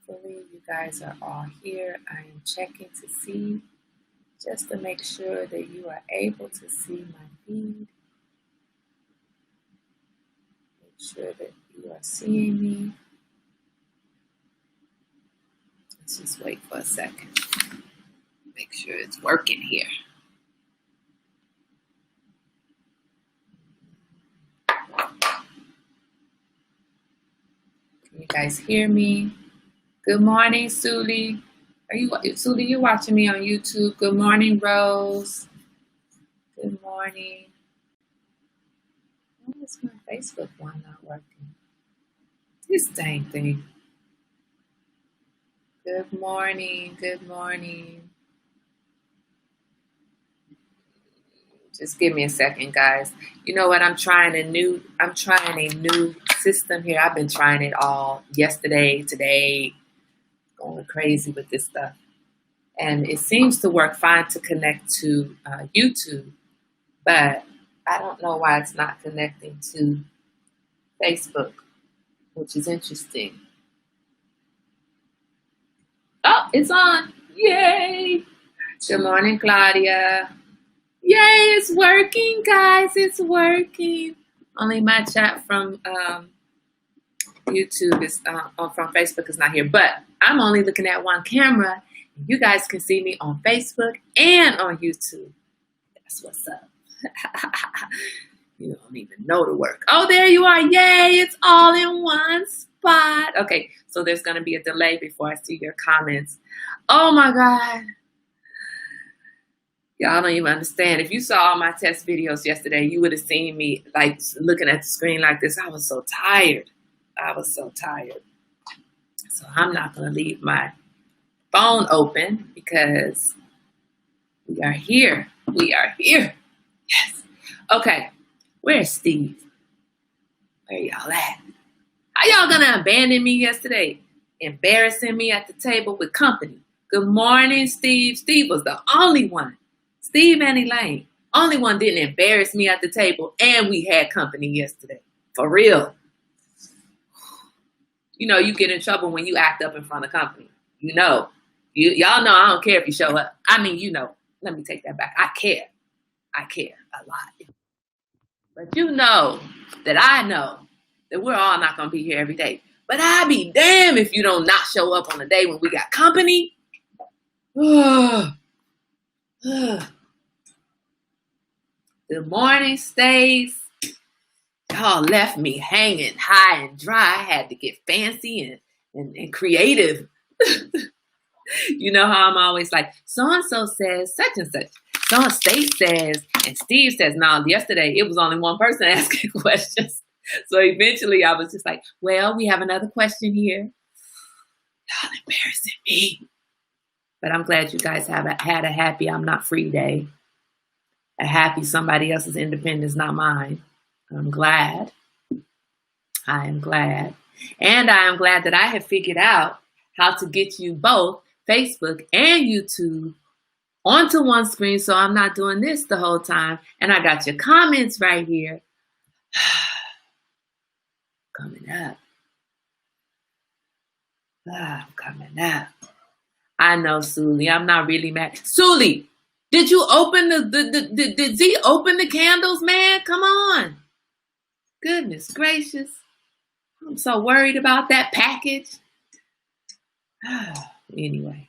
Hopefully you guys are all here. I am checking to see, just to make sure that you are able to see my feed. Make sure that you are seeing me. Let's just wait for a second. Make sure it's working here. Can you guys hear me? Good morning, Suli. Suli, you're watching me on YouTube. Good morning, Rose. Good morning. Why is my Facebook one not working? This dang thing. Good morning. Good morning. Just give me a second, guys. You know what? I'm trying a new system here. I've been trying it all yesterday, today, going crazy with this stuff. And it seems to work fine to connect to YouTube, but I don't know why it's not connecting to Facebook, which is interesting. Oh, it's on. Yay. Good morning, Claudia. Yay, it's working, guys. It's working. Only my chat from YouTube is from Facebook is not here, but I'm only looking at one camera. You guys can see me on Facebook and on YouTube. That's what's up. You don't even know the work. Oh, there you are. Yay, it's all in one spot. Okay, so there's going to be a delay before I see your comments. Oh, my God. Y'all don't even understand. If you saw all my test videos yesterday, you would have seen me like looking at the screen like this. I was so tired. So I'm not going to leave my phone open because we are here. Yes. Okay. Where's Steve? Where y'all at? How y'all going to abandon me yesterday? Embarrassing me at the table with company. Good morning, Steve. Steve was the only one. Steve and Elaine, only one didn't embarrass me at the table, and we had company yesterday. For real. You know, you get in trouble when you act up in front of company. You know. Y'all know I don't care if you show up. I mean, you know. Let me take that back. I care a lot. But you know that we're all not going to be here every day. But I'd be damned if you don't not show up on the day when we got company. Good morning, Stace. Y'all left me hanging high and dry. I had to get fancy and creative. You know how I'm always like, so-and-so says such and such. Stace says, and Steve says, no, yesterday it was only one person asking questions. So eventually I was just like, well, we have another question here. Y'all embarrassing me. But I'm glad you guys had a happy I'm not free day. A happy somebody else's independence, not mine. I'm glad. I am glad. And I am glad that I have figured out how to get you both Facebook and YouTube onto one screen so I'm not doing this the whole time. And I got your comments right here. Coming up. Coming up. I know, Suli. I'm not really mad. Suli, did you open did Z open the candles, man? Come on. Goodness gracious. I'm so worried about that package. Anyway.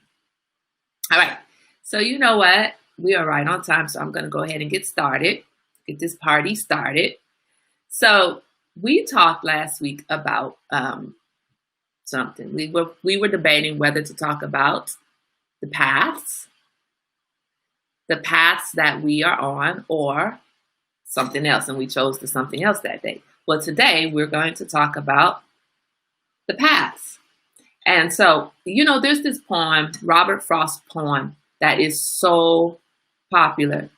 All right. So you know what? We are right on time. So I'm going to go ahead and get this party started. So we talked last week about something. We were debating whether to talk about the paths that we are on, or something else, and we chose the something else that day. Well, today we're going to talk about the paths. And so, you know, there's this poem, Robert Frost poem, that is so popular.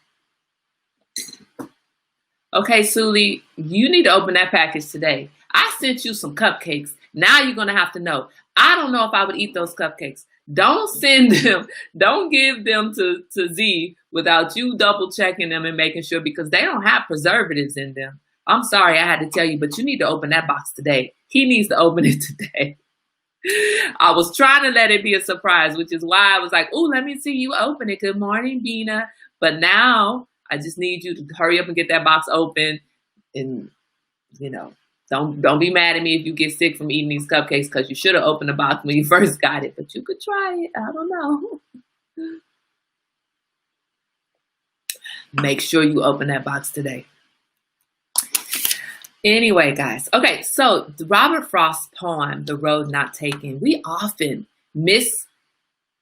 Okay, Suli, you need to open that package today. I sent you some cupcakes. Now you're going to have to know. I don't know if I would eat those cupcakes. Don't send them. Don't give them to Z without you double checking them and making sure, because they don't have preservatives in them. I'm sorry I had to tell you, but you need to open that box today. He needs to open it today. I was trying to let it be a surprise, which is why I was like, "Oh, let me see you open it. Good morning, Bina." But now I just need you to hurry up and get that box open, and you know, don't be mad at me if you get sick from eating these cupcakes because you should have opened the box when you first got it. But you could try it. I don't know. Make sure you open that box today. Anyway, guys. Okay, so the Robert Frost poem, The Road Not Taken, we often misname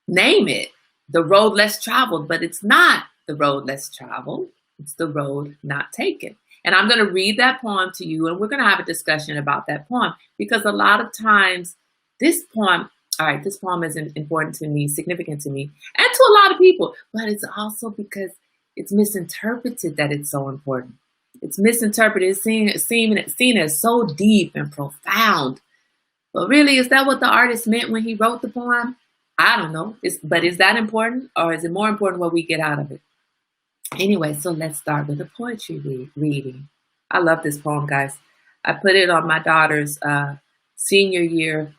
it The Road Less Traveled, but it's not The Road Less Traveled. It's The Road Not Taken. And I'm going to read that poem to you, and we're going to have a discussion about that poem, because a lot of times this poem is important to me, significant to me, and to a lot of people, but it's also because it's misinterpreted that it's so important. It's misinterpreted, seen as so deep and profound. But really, is that what the artist meant when he wrote the poem? I don't know. But is that important, or is it more important what we get out of it? Anyway, so let's start with a poetry reading. I love this poem, guys. I put it on my daughter's senior year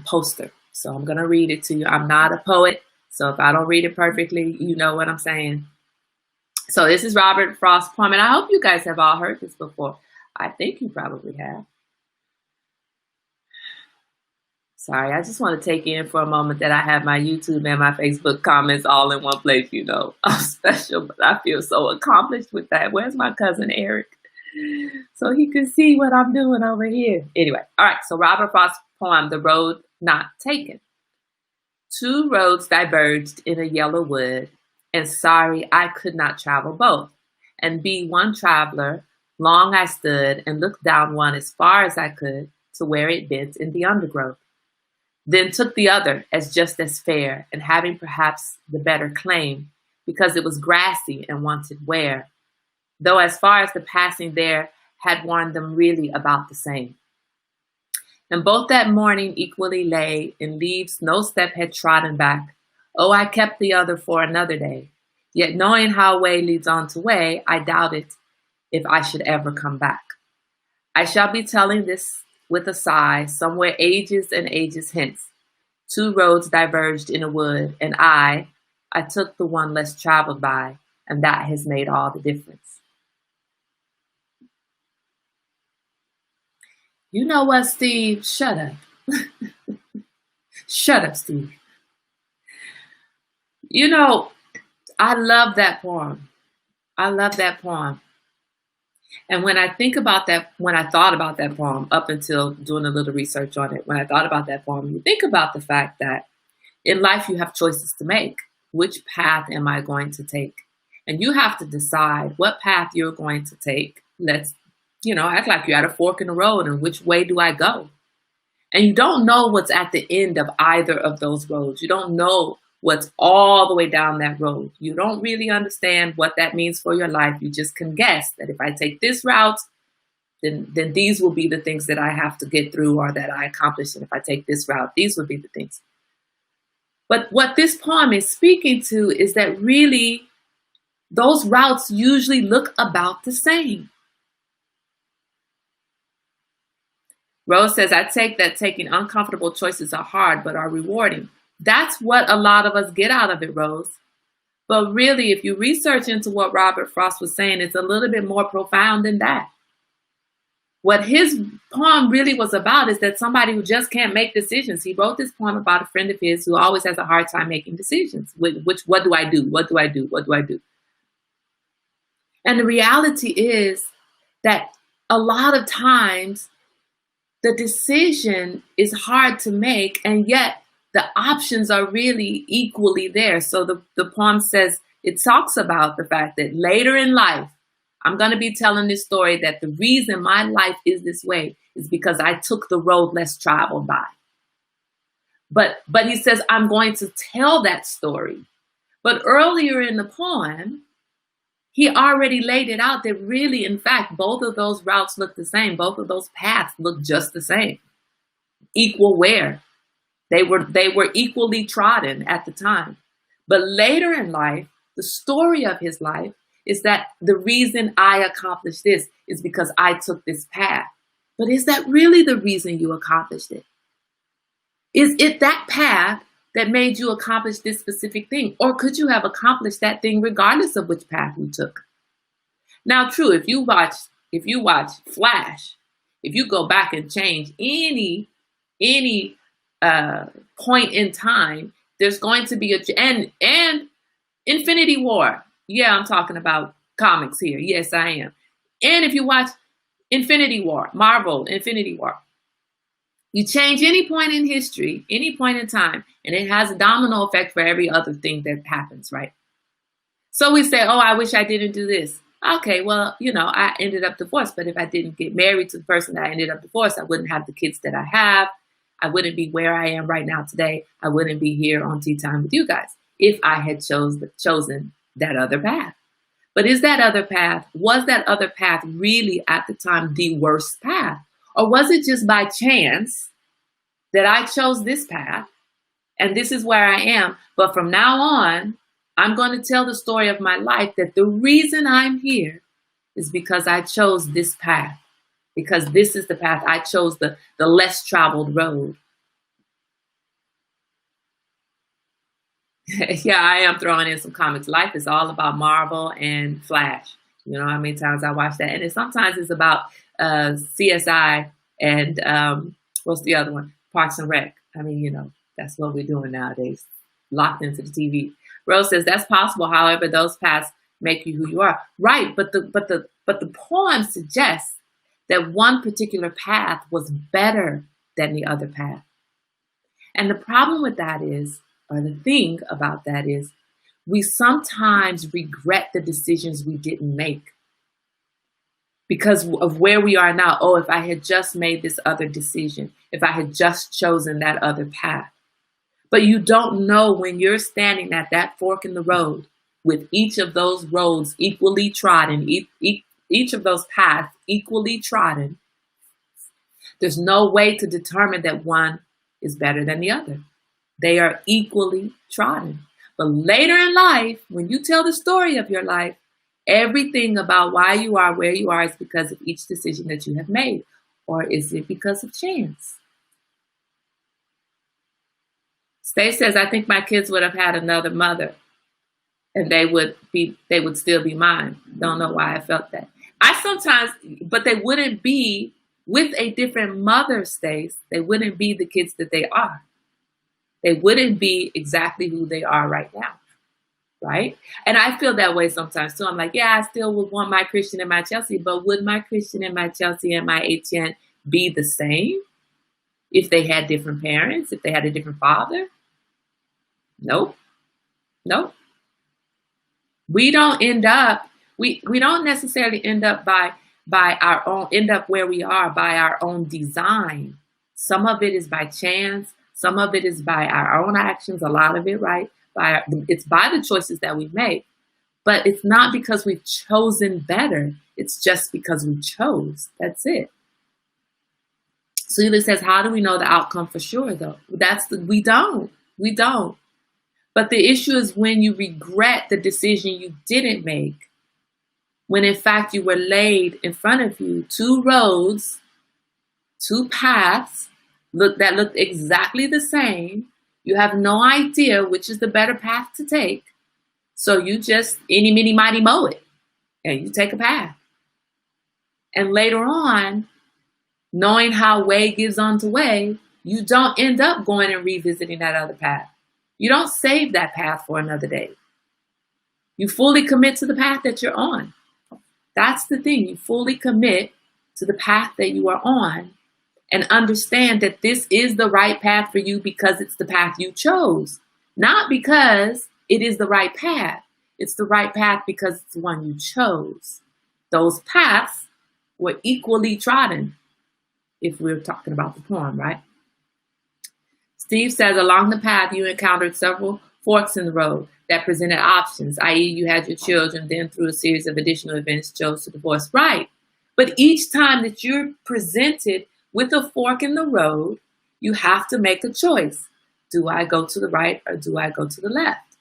poster. So I'm going to read it to you. I'm not a poet, so if I don't read it perfectly, you know what I'm saying. So this is Robert Frost's poem, and I hope you guys have all heard this before. I think you probably have. Sorry, I just want to take in for a moment that I have my YouTube and my Facebook comments all in one place. You know, I'm special, but I feel so accomplished with that. Where's my cousin Eric? So he can see what I'm doing over here. Anyway, all right, so Robert Frost's poem, The Road Not Taken. Two roads diverged in a yellow wood, and sorry I could not travel both. And be one traveler, long I stood and looked down one as far as I could to where it bent in the undergrowth. Then took the other as just as fair, and having perhaps the better claim, because it was grassy and wanted wear, though as far as the passing there had warned them really about the same. And both that morning equally lay in leaves no step had trodden back. Oh, I kept the other for another day. Yet knowing how way leads on to way, I doubted if I should ever come back. I shall be telling this with a sigh, somewhere ages and ages hence. Two roads diverged in a wood, and I took the one less traveled by, and that has made all the difference. You know what, Steve? Shut up. Shut up, Steve. You know, I love that poem. I love that poem. And when I thought about that poem, up until doing a little research on it, when I thought about that poem, you think about the fact that in life you have choices to make. Which path am I going to take? And you have to decide what path you're going to take. Let's, act like you're at a fork in the road, and which way do I go? And you don't know what's at the end of either of those roads. You don't know what's all the way down that road. You don't really understand what that means for your life. You just can guess that if I take this route, then these will be the things that I have to get through or that I accomplish. And if I take this route, these will be the things. But what this poem is speaking to is that really those routes usually look about the same. Rose says, I take that taking uncomfortable choices are hard but are rewarding. That's what a lot of us get out of it, Rose. But really, if you research into what Robert Frost was saying, it's a little bit more profound than that. What his poem really was about is that somebody who just can't make decisions. He wrote this poem about a friend of his who always has a hard time making decisions. What do I do? What do I do? What do I do? And the reality is that a lot of times the decision is hard to make, and yet the options are really equally there. So the poem says, it talks about the fact that later in life, I'm going to be telling this story that the reason my life is this way is because I took the road less traveled by. But he says, I'm going to tell that story. But earlier in the poem, he already laid it out that really, in fact, both of those routes look the same. Both of those paths look just the same. Equal wear. They were equally trodden at the time. But later in life, the story of his life is that the reason I accomplished this is because I took this path. But is that really the reason you accomplished it? Is it that path that made you accomplish this specific thing? Or could you have accomplished that thing regardless of which path you took? Now, true, if you watch Flash, if you go back and change any point in time, there's going to be and Infinity War. Yeah, I'm talking about comics here. Yes, I am. And if you watch Infinity War, Marvel, Infinity War, you change any point in history, any point in time, and it has a domino effect for every other thing that happens, right? So we say, oh, I wish I didn't do this. Okay, well, I ended up divorced, but if I didn't get married to the person that I ended up divorced, I wouldn't have the kids that I have. I wouldn't be where I am right now today. I wouldn't be here on Tea Time with you guys if I had chosen that other path. But was that other path really at the time the worst path? Or was it just by chance that I chose this path and this is where I am? But from now on, I'm going to tell the story of my life that the reason I'm here is because I chose this path. Because this is the path. I chose the less traveled road. Yeah, I am throwing in some comics. Life is all about Marvel and Flash. You know how many times I watch that? And sometimes it's about CSI and what's the other one? Parks and Rec. I mean, that's what we're doing nowadays. Locked into the TV. Rose says that's possible. However, those paths make you who you are. Right, but the poem suggests that one particular path was better than the other path. And the problem with that is, or the thing about that is, we sometimes regret the decisions we didn't make because of where we are now. Oh, if I had just made this other decision, if I had just chosen that other path. But you don't know when you're standing at that fork in the road with each of those roads equally trodden, each of those paths equally trodden. There's no way to determine that one is better than the other. They are equally trodden. But later in life, when you tell the story of your life, everything about why you are where you are is because of each decision that you have made. Or is it because of chance? Stace says, I think my kids would have had another mother and they would still be mine. Don't know why I felt that. But they wouldn't be with a different mother, Stace. They wouldn't be the kids that they are. They wouldn't be exactly who they are right now. Right? And I feel that way sometimes too. I'm like, yeah, I still would want my Christian and my Chelsea, but would my Christian and my Chelsea and my Etienne be the same if they had different parents, if they had a different father? Nope. We don't necessarily end up end up where we are by our own design. Some of it is by chance. Some of it is by our own actions. A lot of it, right? It's by the choices that we make. But it's not because we've chosen better. It's just because we chose. That's it. Celia says, how do we know the outcome for sure, though? We don't. But the issue is when you regret the decision you didn't make, when in fact you were laid in front of you two roads, two paths that looked exactly the same. You have no idea which is the better path to take. So you just eeny, meeny, miny, moe it, and you take a path. And later on, knowing how way gives on to way, you don't end up going and revisiting that other path. You don't save that path for another day. You fully commit to the path that you're on. That's the thing. You fully commit to the path that you are on and understand that this is the right path for you because it's the path you chose, not because it is the right path. It's the right path because it's the one you chose. Those paths were equally trodden, if we're talking about the poem, right? Steve says, along the path, you encountered several forks in the road that presented options, i.e. you had your children, then through a series of additional events, chose to divorce. Right. But each time that you're presented with a fork in the road, you have to make a choice. Do I go to the right or do I go to the left?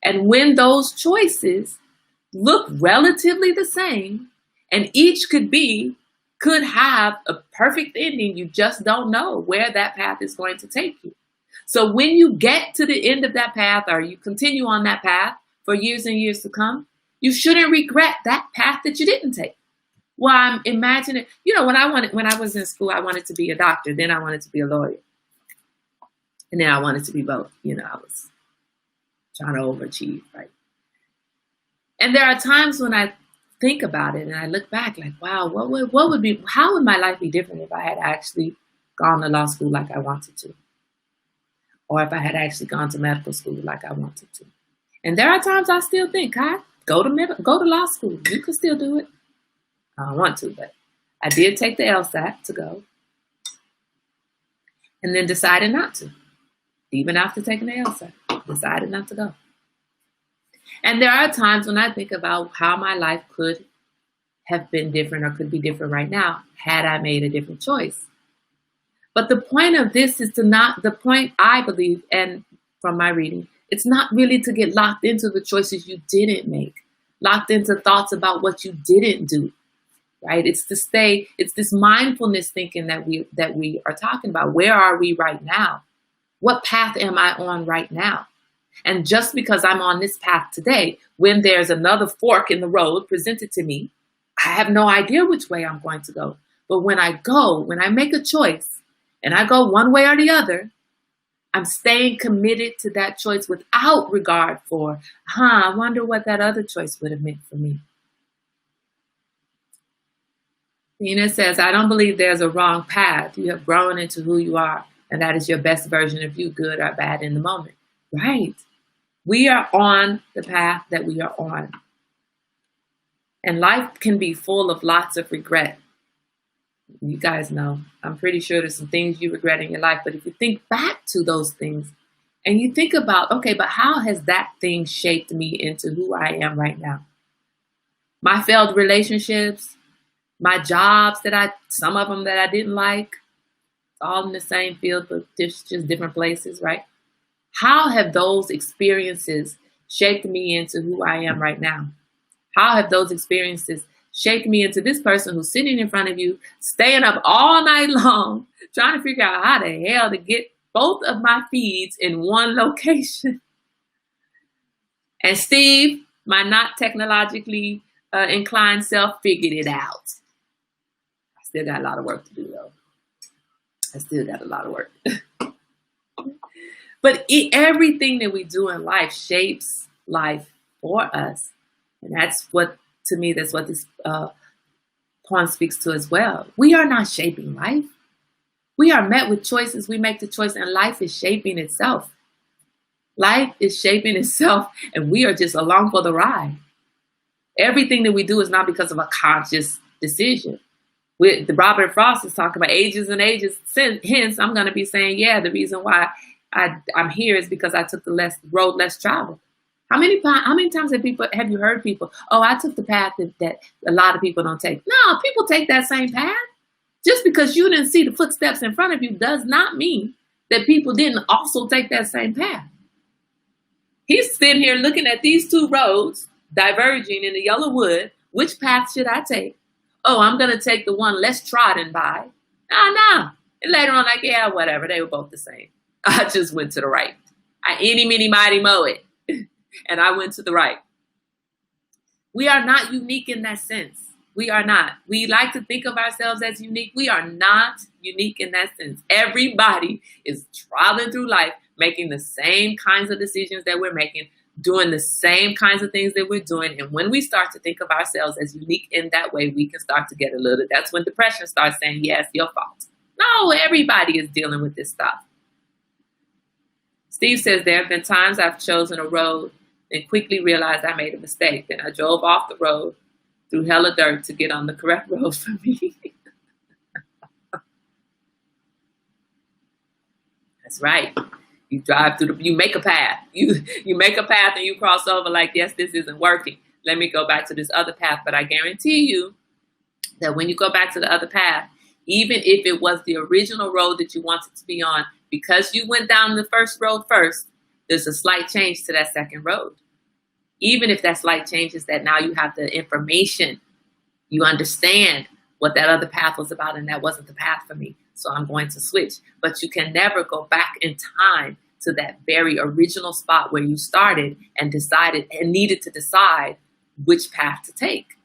And when those choices look relatively the same, and each could be could have a perfect ending. You just don't know where that path is going to take you. So when you get to the end of that path, or you continue on that path for years and years to come, you shouldn't regret that path that you didn't take. Well, I'm imagining, when I was in school, I wanted to be a doctor. Then I wanted to be a lawyer. And then I wanted to be both. I was trying to overachieve, right? And there are times when I think about it and I look back like, wow, how would my life be different if I had actually gone to law school like I wanted to? Or if I had actually gone to medical school like I wanted to? And there are times I still think, God, go to law school. You can still do it. I don't want to, but I did take the LSAT to go. And then decided not to. Even after taking the LSAT, decided not to go. And there are times when I think about how my life could have been different or could be different right now had I made a different choice. But the point of this is the point I believe, and from my reading, it's not really to get locked into the choices you didn't make, locked into thoughts about what you didn't do, right? It's this mindfulness thinking that we are talking about. Where are we right now? What path am I on right now? And just because I'm on this path today, when there's another fork in the road presented to me, I have no idea which way I'm going to go. But when I make a choice and I go one way or the other, I'm staying committed to that choice without regard for, I wonder what that other choice would have meant for me. Nina says, I don't believe there's a wrong path. You have grown into who you are, and that is your best version of you, good or bad in the moment. Right. We are on the path that we are on. And life can be full of lots of regret. You guys know, I'm pretty sure there's some things you regret in your life. But if you think back to those things and you think about, okay, but how has that thing shaped me into who I am right now? My failed relationships, my jobs some of them that I didn't like, all in the same field, but just different places, right? How have those experiences shaped me into who I am right now? How have those experiences shaped me into this person who's sitting in front of you, staying up all night long, trying to figure out how the hell to get both of my feeds in one location? And Steve, my not technologically inclined self, figured it out. I still got a lot of work to do, though. I still got a lot of work. But everything that we do in life shapes life for us. And that's what this poem speaks to as well. We are not shaping life. We are met with choices. We make the choice, and life is shaping itself. Life is shaping itself, and we are just along for the ride. Everything that we do is not because of a conscious decision. With Robert Frost is talking about ages and ages. Hence, I'm going to be saying, the reason why I'm here is because I took the road less traveled. How many times have you heard people, I took the path that a lot of people don't take? No, people take that same path. Just because you didn't see the footsteps in front of you does not mean that people didn't also take that same path. He's sitting here looking at these two roads diverging in the yellow wood. Which path should I take? I'm going to take the one less trodden by. No. And later on, whatever. They were both the same. I just went to the right. I eeny, meeny, mighty, moe it. And I went to the right. We are not unique in that sense. We are not. We like to think of ourselves as unique. We are not unique in that sense. Everybody is traveling through life, making the same kinds of decisions that we're making, doing the same kinds of things that we're doing. And when we start to think of ourselves as unique in that way, we can start to get a little, that's when depression starts saying, yes, your fault. No, everybody is dealing with this stuff. Steve says, there have been times I've chosen a road and quickly realized I made a mistake. Then I drove off the road through hella dirt to get on the correct road for me. That's right. You drive through you make a path. You make a path and you cross over like, yes, this isn't working. Let me go back to this other path. But I guarantee you that when you go back to the other path, even if it was the original road that you wanted to be on, because you went down the first road first, there's a slight change to that second road. Even if that slight change is that now you have the information, you understand what that other path was about, and that wasn't the path for me. So I'm going to switch. But you can never go back in time to that very original spot where you started and decided and needed to decide which path to take.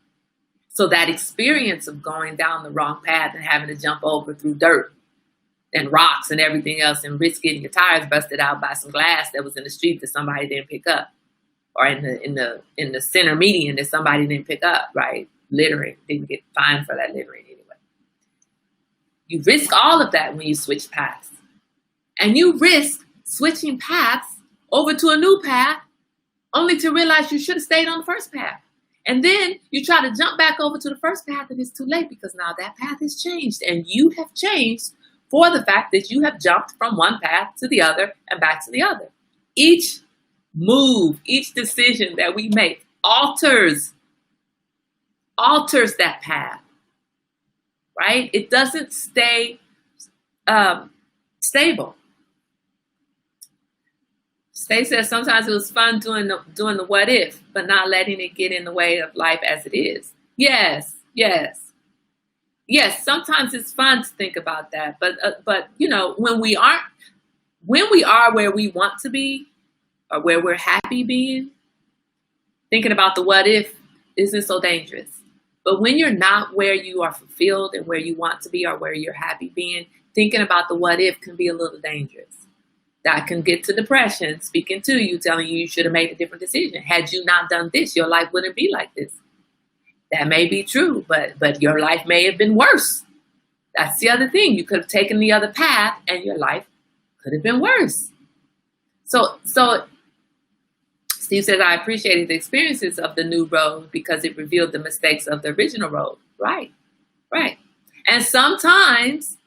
So that experience of going down the wrong path and having to jump over through dirt and rocks and everything else and risk getting your tires busted out by some glass that was in the street that somebody didn't pick up, or in the center median that somebody didn't pick up, right? Littering, didn't get fined for that littering anyway. You risk all of that when you switch paths. And you risk switching paths over to a new path only to realize you should have stayed on the first path. And then you try to jump back over to the first path and it's too late because now that path has changed and you have changed for the fact that you have jumped from one path to the other and back to the other. Each move, each decision that we make alters that path, right? It doesn't stay stable. Stay says sometimes it was fun doing the what if, but not letting it get in the way of life as it is. Yes. Sometimes it's fun to think about that, but you know, when we are where we want to be, or where we're happy being, thinking about the what if isn't so dangerous. But when you're not where you are fulfilled and where you want to be or where you're happy being, thinking about the what if can be a little dangerous. That can get to depression, speaking to you, telling you should have made a different decision. Had you not done this, your life wouldn't be like this. That may be true, but your life may have been worse. That's the other thing. You could have taken the other path and your life could have been worse. So Steve says, I appreciated the experiences of the new road because it revealed the mistakes of the original road. Right. And sometimes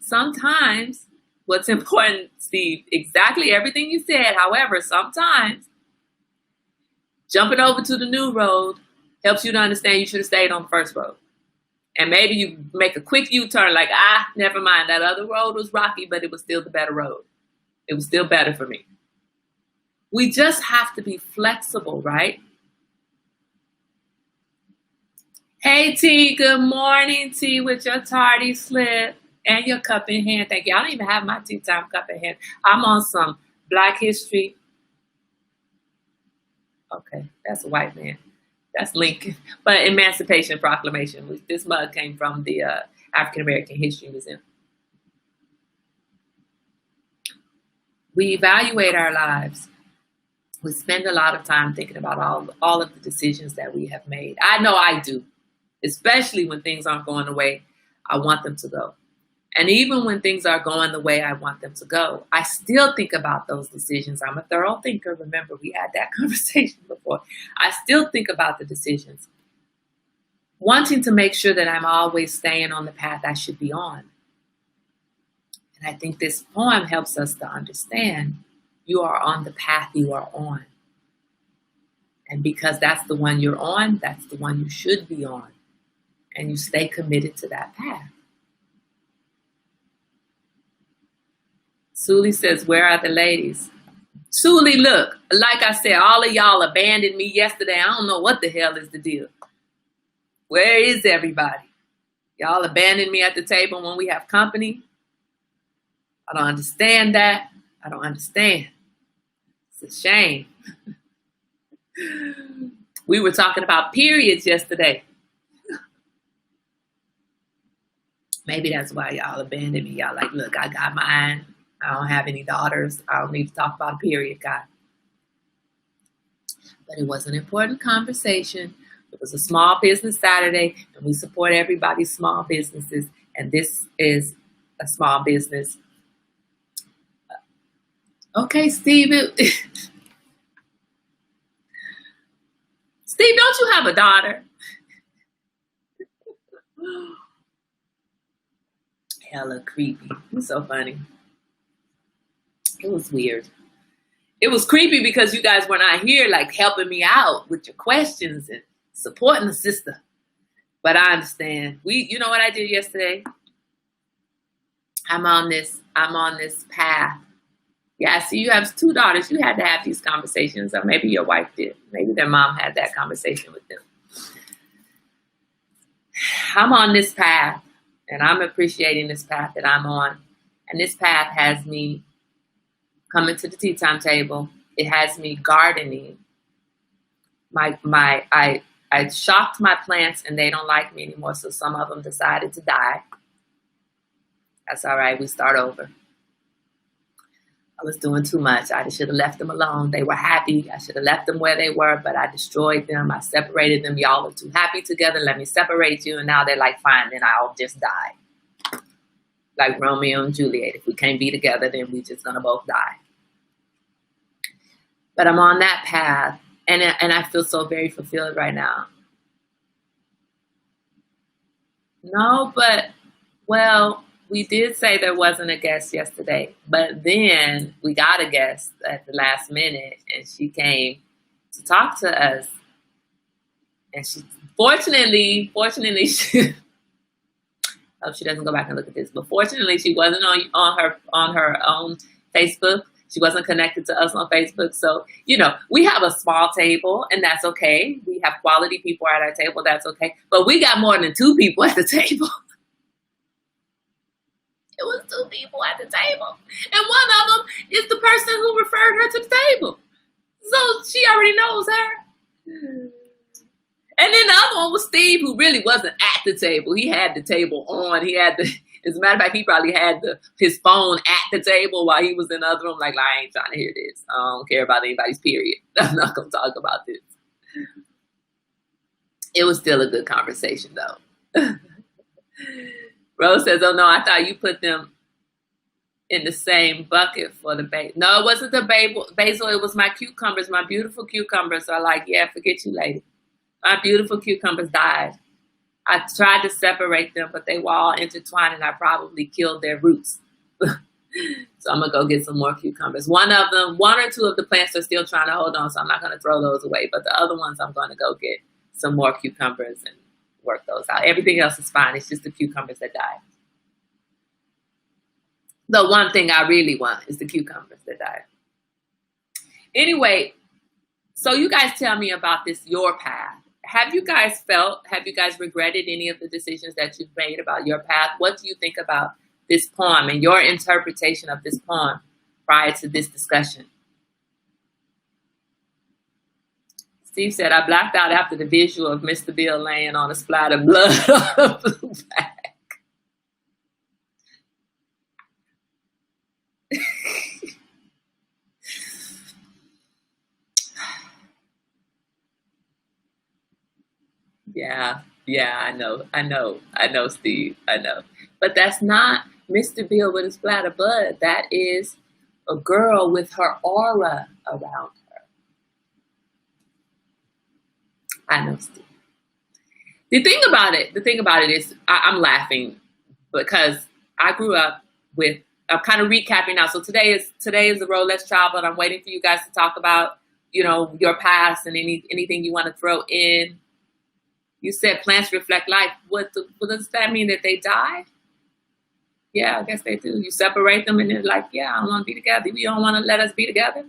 what's important, Steve, exactly everything you said. However, sometimes jumping over to the new road helps you to understand you should have stayed on the first road. And maybe you make a quick U-turn like, never mind. That other road was rocky, but it was still the better road. It was still better for me. We just have to be flexible, right? Hey, T, good morning, T, with your tardy slip and your cup in hand. Thank you. I don't even have my tea time cup in hand. I'm on some Black History. Okay, that's a white man. That's Lincoln. But Emancipation Proclamation. This mug came from the African American History Museum. We evaluate our lives. We spend a lot of time thinking about all of the decisions that we have made. I know I do, especially when things aren't going the way I want them to go. And even when things are going the way I want them to go, I still think about those decisions. I'm a thorough thinker. Remember, we had that conversation before. I still think about the decisions, wanting to make sure that I'm always staying on the path I should be on. And I think this poem helps us to understand you are on the path you are on. And because that's the one you're on, that's the one you should be on. And you stay committed to that path. Suli says, where are the ladies? Suli, look, like I said, all of y'all abandoned me yesterday. I don't know what the hell is the deal. Where is everybody? Y'all abandoned me at the table when we have company. I don't understand that. I don't understand. It's a shame. We were talking about periods yesterday. Maybe that's why y'all abandoned me. Y'all like, look, I got mine. I don't have any daughters. I don't need to talk about a period, God. But it was an important conversation. It was a small business Saturday, and we support everybody's small businesses. And this is a small business. Okay, Steve. Steve, don't you have a daughter? Hella creepy. It's so funny. It was weird. It was creepy because you guys were not here, like helping me out with your questions and supporting the sister. But I understand. You know what I did yesterday? I'm on this path. Yeah, I see you have 2 daughters. You had to have these conversations, or maybe your wife did. Maybe their mom had that conversation with them. I'm on this path And I'm appreciating this path that I'm on. And this path has me coming to the tea time table. It has me gardening. I shocked my plants and they don't like me anymore. So some of them decided to die. That's all right. We start over. I was doing too much. I should have left them alone. They were happy. I should have left them where they were, but I destroyed them. I separated them. Y'all are too happy together. Let me separate you. And now they're like, fine, then I'll just die. Like Romeo and Juliet. If we can't be together, then we just gonna both die. But I'm on that path, and I feel so very fulfilled right now. No, but, well, we did say there wasn't a guest yesterday, but then we got a guest at the last minute, and she came to talk to us. And she, fortunately, she, I hope she doesn't go back and look at this, but fortunately, she wasn't on her own Facebook. She wasn't connected to us on Facebook. So, we have a small table, and that's okay. We have quality people at our table. That's okay. But we got more than 2 people at the table. It was 2 people at the table. And one of them is the person who referred her to the table. So she already knows her. And then the other one was Steve, who really wasn't at the table. He had the table on. As a matter of fact, he probably had his phone at the table while he was in the other room. Like, I ain't trying to hear this. I don't care about anybody's period. I'm not going to talk about this. It was still a good conversation, though. Rose says, oh, no, I thought you put them in the same bucket for the basil. No, it wasn't the basil. It was my cucumbers, my beautiful cucumbers. So I'm like, yeah, forget you, lady. My beautiful cucumbers died. I tried to separate them, but they were all intertwined, and I probably killed their roots. So I'm going to go get some more cucumbers. One or two of the plants are still trying to hold on, so I'm not going to throw those away. But the other ones, I'm going to go get some more cucumbers and work those out. Everything else is fine. It's just the cucumbers that died. The one thing I really want is the cucumbers that died. Anyway, so you guys tell me about this, your path. Have you guys regretted any of the decisions that you've made about your path? What do you think about this poem and your interpretation of this poem prior to this discussion? Steve said, I blacked out after the visual of Mr. Bill laying on a splat of blood on a blue bag. Yeah, I know, Steve, I know. But that's not Mr. Bill with a splat of blood. That is a girl with her aura around her. I know, Steve. The thing about it is I'm laughing because I grew up with, I'm kind of recapping now. So today is the road less traveled. I'm waiting for you guys to talk about, your past and anything you want to throw in. You said plants reflect life. What does that mean, that they die? Yeah, I guess they do. You separate them and they're like, yeah, I don't want to be together. You don't want to let us be together?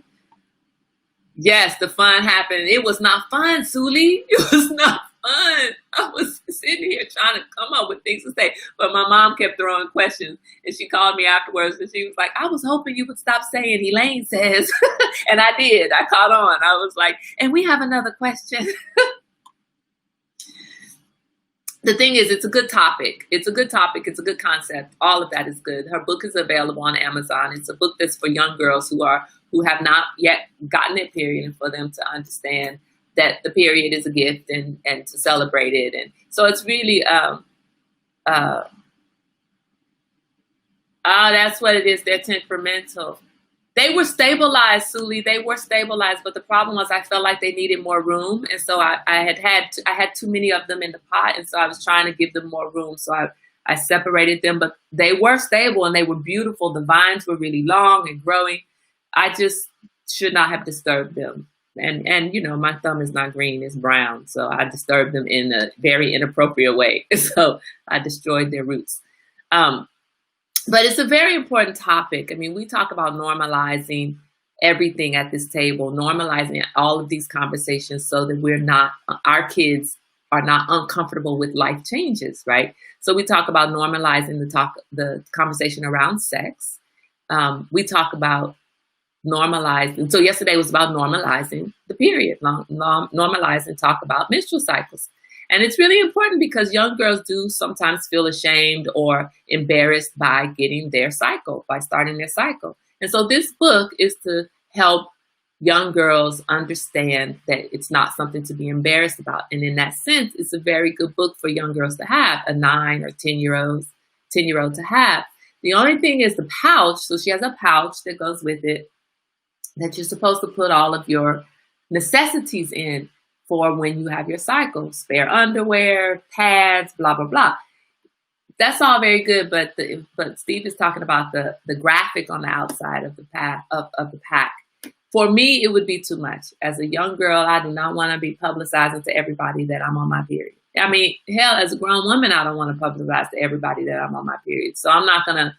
Yes, the fun happened. It was not fun, Suli. It was not fun. I was sitting here trying to come up with things to say, but my mom kept throwing questions, and she called me afterwards, and she was like, I was hoping you would stop saying Elaine says. And I did. I caught on. I was like, and we have another question. The thing is, it's a good topic. It's a good concept. All of that is good. Her book is available on Amazon. It's a book that's for young girls who have not yet gotten their period, and for them to understand that the period is a gift and to celebrate it. And so it's really, that's what it is. They're temperamental. They were stabilized, Suli. They were stabilized, but the problem was I felt like they needed more room, and so I had too many of them in the pot, and so I was trying to give them more room. So I separated them, but they were stable and they were beautiful. The vines were really long and growing. I just should not have disturbed them, and my thumb is not green; it's brown, so I disturbed them in a very inappropriate way. So I destroyed their roots. But it's a very important topic. I mean, we talk about normalizing everything at this table, normalizing all of these conversations so that our kids are not uncomfortable with life changes, right? So we talk about normalizing the conversation around sex. We talk about normalizing. So yesterday was about normalizing the period, normalizing talk about menstrual cycles. And it's really important because young girls do sometimes feel ashamed or embarrassed by getting their cycle, by starting their cycle. And so this book is to help young girls understand that it's not something to be embarrassed about. And in that sense, it's a very good book for young girls to have, a 9 or 10-year-old to have. The only thing is the pouch. So she has a pouch that goes with it that you're supposed to put all of your necessities in for when you have your cycle: spare underwear, pads, blah, blah, blah. That's all very good, but Steve is talking about the graphic on the outside of the pack of the pack. For me, it would be too much. As a young girl, I do not want to be publicizing to everybody that I'm on my period. I mean, hell, as a grown woman, I don't want to publicize to everybody that I'm on my period. So I'm not going to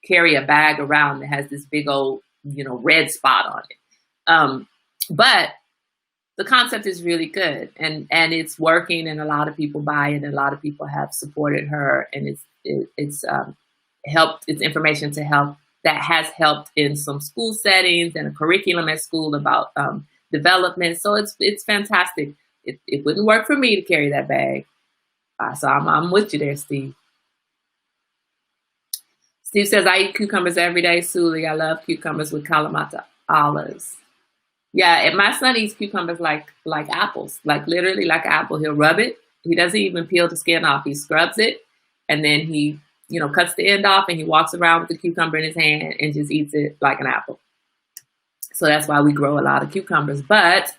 carry a bag around that has this big old, red spot on it. But the concept is really good, and it's working, and a lot of people buy it, and a lot of people have supported her, and it's helped. It's information to help that has helped in some school settings and a curriculum at school about development. So it's fantastic. It wouldn't work for me to carry that bag, so I'm with you there, Steve. Steve says, I eat cucumbers every day, Suli. I love cucumbers with Kalamata olives. Yeah, and my son eats cucumbers like apples, like literally like apple. He'll rub it. He doesn't even peel the skin off. He scrubs it, and then he, cuts the end off, and he walks around with the cucumber in his hand and just eats it like an apple. So that's why we grow a lot of cucumbers. But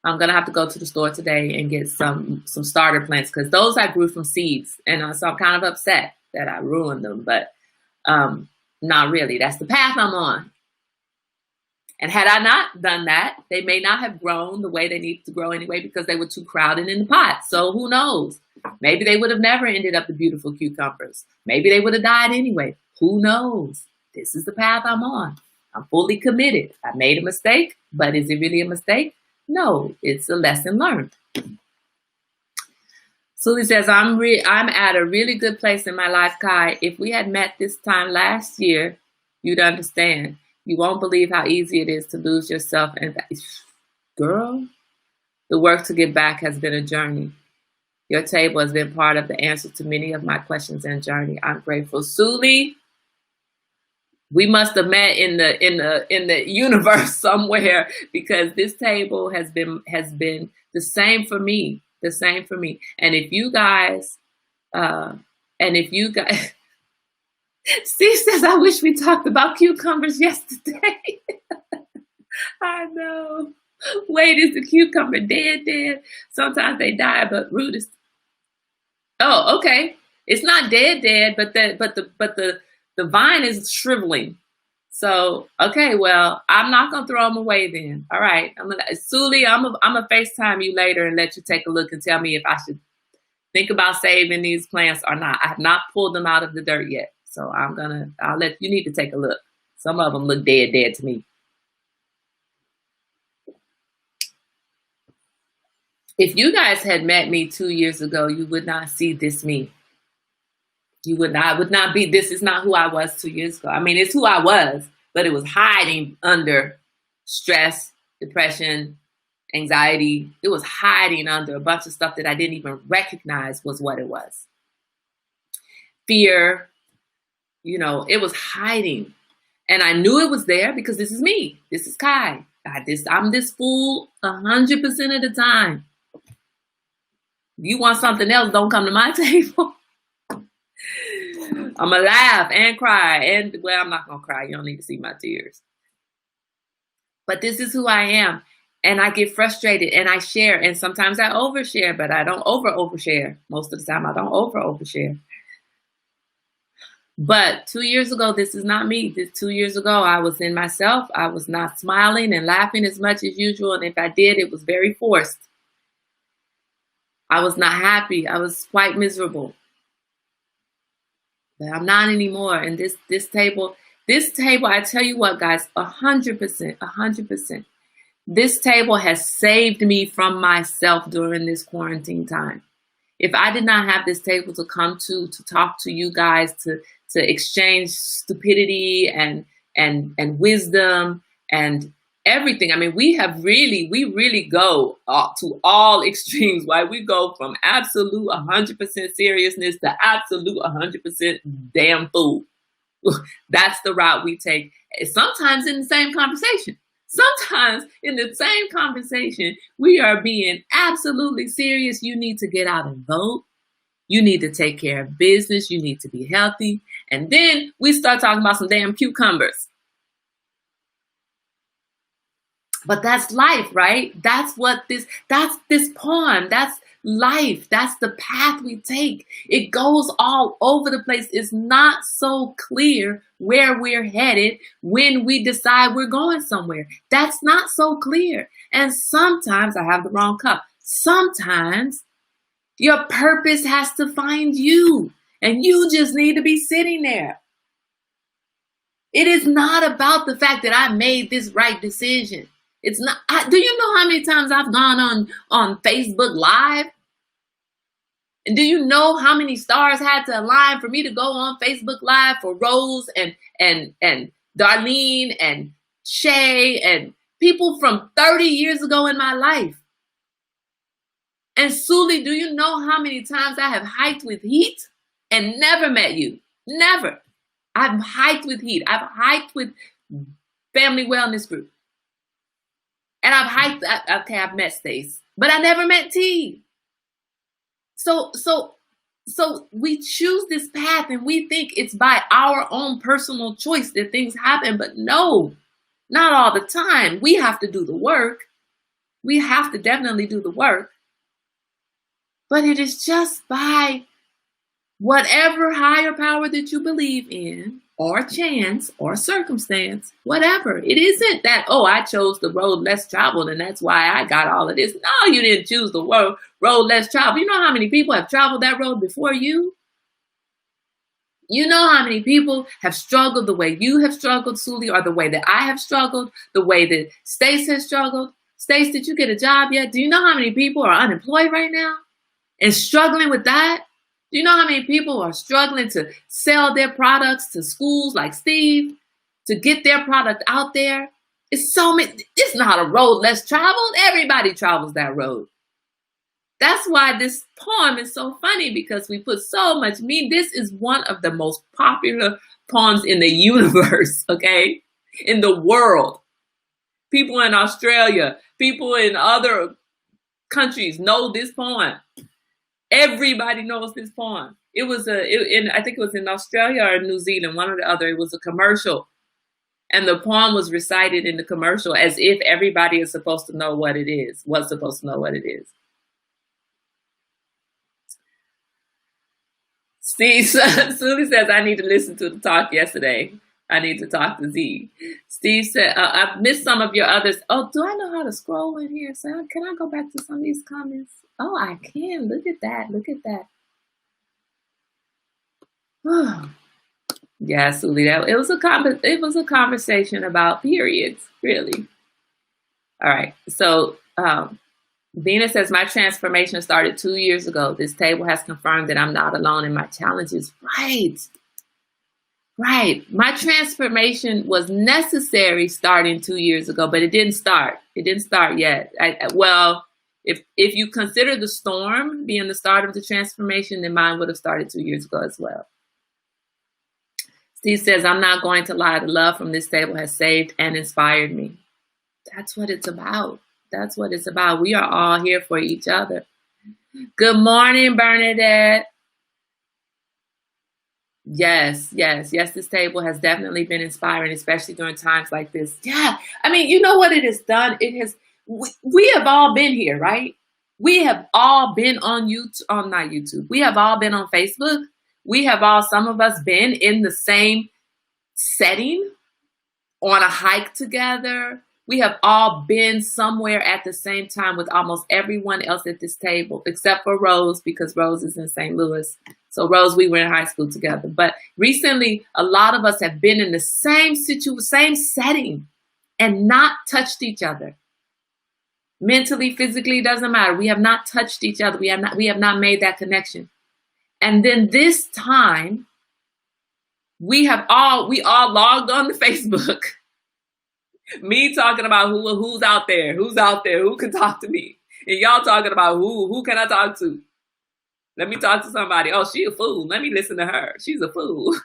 I'm going to have to go to the store today and get some starter plants, because those I grew from seeds. And so I'm kind of upset that I ruined them, but not really. That's the path I'm on. And had I not done that, they may not have grown the way they needed to grow anyway, because they were too crowded in the pot. So who knows? Maybe they would have never ended up the beautiful cucumbers. Maybe they would have died anyway. Who knows? This is the path I'm on. I'm fully committed. I made a mistake, but is it really a mistake? No, it's a lesson learned. Sully says, I'm at a really good place in my life, Kai. If we had met this time last year, you'd understand. You won't believe how easy it is to lose yourself. And girl, the work to get back has been a journey. Your table has been part of the answer to many of my questions and journey. I'm grateful. Sully, we must have met in the universe somewhere, because this table has been the same for me. The same for me. And if you guys Steve says, I wish we talked about cucumbers yesterday. I know. Wait, is the cucumber dead? Sometimes they die, but root is. Oh, okay. It's not dead, but the vine is shriveling. So, okay, well, I'm not gonna throw them away then. All right, Suli, I'm gonna FaceTime you later and let you take a look and tell me if I should think about saving these plants or not. I have not pulled them out of the dirt yet, so I'll let you need to take a look. Some of them look dead to me. If you guys had met me 2 years ago, you would not see this me. I would not be, this is not who I was 2 years ago. I mean, it's who I was, but it was hiding under stress, depression, anxiety. It was hiding under a bunch of stuff that I didn't even recognize was what it was. Fear, it was hiding. And I knew it was there because this is me. This is Kai. I'm this fool 100% of the time. If you want something else, don't come to my table. I'm going to laugh and cry. I'm not going to cry. You don't need to see my tears. But this is who I am. And I get frustrated and I share. And sometimes I overshare, but I don't overshare. Most of the time, I don't overshare. But 2 years ago, this is not me. 2 years ago, I was in myself. I was not smiling and laughing as much as usual. And if I did, it was very forced. I was not happy. I was quite miserable. But I'm not anymore. And this table, I tell you what, guys, 100%. This table has saved me from myself during this quarantine time. If I did not have this table to come to talk to you guys, to exchange stupidity and wisdom and everything. I mean, we really go to all extremes, right? We go from absolute 100% seriousness to absolute 100% damn fool. That's the route we take. Sometimes in the same conversation. Sometimes in the same conversation, we are being absolutely serious. You need to get out and vote. You need to take care of business. You need to be healthy. And then we start talking about some damn cucumbers. But that's life, right? That's this poem. That's life. That's the path we take. It goes all over the place. It's not so clear where we're headed when we decide we're going somewhere. That's not so clear. And sometimes I have the wrong cup. Sometimes your purpose has to find you, and you just need to be sitting there. It is not about the fact that I made this right decision. It's not. Do you know how many times I've gone on Facebook Live? And do you know how many stars had to align for me to go on Facebook Live for Rose and Darlene and Shay and people from 30 years ago in my life? And Suli, do you know how many times I have hiked with heat and never met you? Never. I've hiked with heat. I've hiked with Family Wellness Group. And I've met Stace, but I never met T. So we choose this path and we think it's by our own personal choice that things happen, but no, not all the time. We have to do the work. We have to definitely do the work. But it is just by whatever higher power that you believe in, or chance, or circumstance, whatever. It isn't that, oh, I chose the road less traveled and that's why I got all of this. No, you didn't choose the road less traveled. You know how many people have traveled that road before you? You know how many people have struggled the way you have struggled, Suli, or the way that I have struggled, the way that Stace has struggled. Stace, did you get a job yet? Do you know how many people are unemployed right now and struggling with that? Do you know how many people are struggling to sell their products to schools like Steve, to get their product out there? It's so many. It's not a road less traveled. Everybody travels that road. That's why this poem is so funny, because we put so much meaning. This is one of the most popular poems in the universe, okay? In the world. People in Australia, people in other countries know this poem. Everybody knows this poem. I think it was in Australia or New Zealand, one or the other. It was a commercial. And the poem was recited in the commercial as if everybody is supposed to know what it is, was supposed to know what it is. Steve Suli says, I need to listen to the talk yesterday. I need to talk to Z. Steve said, I've missed some of your others. Oh, do I know how to scroll in here? So can I go back to some of these comments? Oh, I can. Look at that. Look at that. Oh. Yeah, Suli, it was a conversation about periods, really. All right. So Venus says, my transformation started 2 years ago. This table has confirmed that I'm not alone in my challenges. Right. Right. My transformation was necessary starting 2 years ago, but it didn't start. It didn't start yet. If you consider the storm being the start of the transformation, then mine would have started 2 years ago as well. Steve says, I'm not going to lie. The love from this table has saved and inspired me. That's what it's about. That's what it's about. We are all here for each other. Good morning, Bernadette. Yes. This table has definitely been inspiring, especially during times like this. Yeah. I mean, you know what it has done? We have all been here, right? We have all been on YouTube, not YouTube. We have all been on Facebook. We have some of us been in the same setting on a hike together. We have all been somewhere at the same time with almost everyone else at this table, except for Rose, because Rose is in St. Louis. So Rose, we were in high school together. But recently, a lot of us have been in the same setting and not touched each other. Mentally, physically, doesn't matter. We have not touched each other. We have not made that connection. And then this time, we all logged on to Facebook. Me talking about who's out there, who can talk to me. And y'all talking about who can I talk to? Let me talk to somebody. Oh, she a fool. Let me listen to her. She's a fool.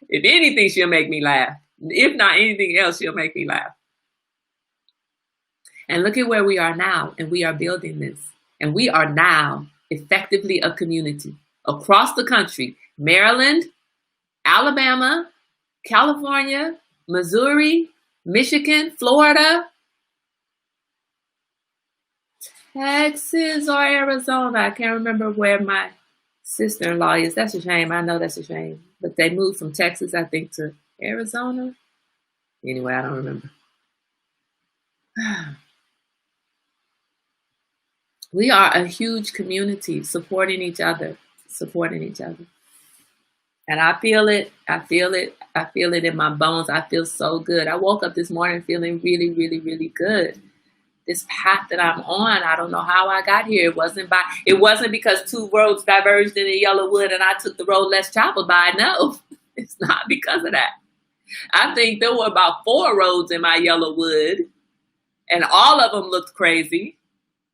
If anything, she'll make me laugh. If not anything else, she'll make me laugh. And look at where we are now, and we are building this. And we are now effectively a community across the country. Maryland, Alabama, California, Missouri, Michigan, Florida, Texas, or Arizona. I can't remember where my sister-in-law is. That's a shame. I know that's a shame. But they moved from Texas, I think, to Arizona. Anyway, I don't remember. We are a huge community supporting each other. And I feel it. I feel it in my bones. I feel so good. I woke up this morning feeling really, really, really good. This path that I'm on, I don't know how I got here. It wasn't because two roads diverged in the Yellowwood and I took the road less traveled by. No, it's not because of that. I think there were about 4 roads in my Yellowwood, and all of them looked crazy.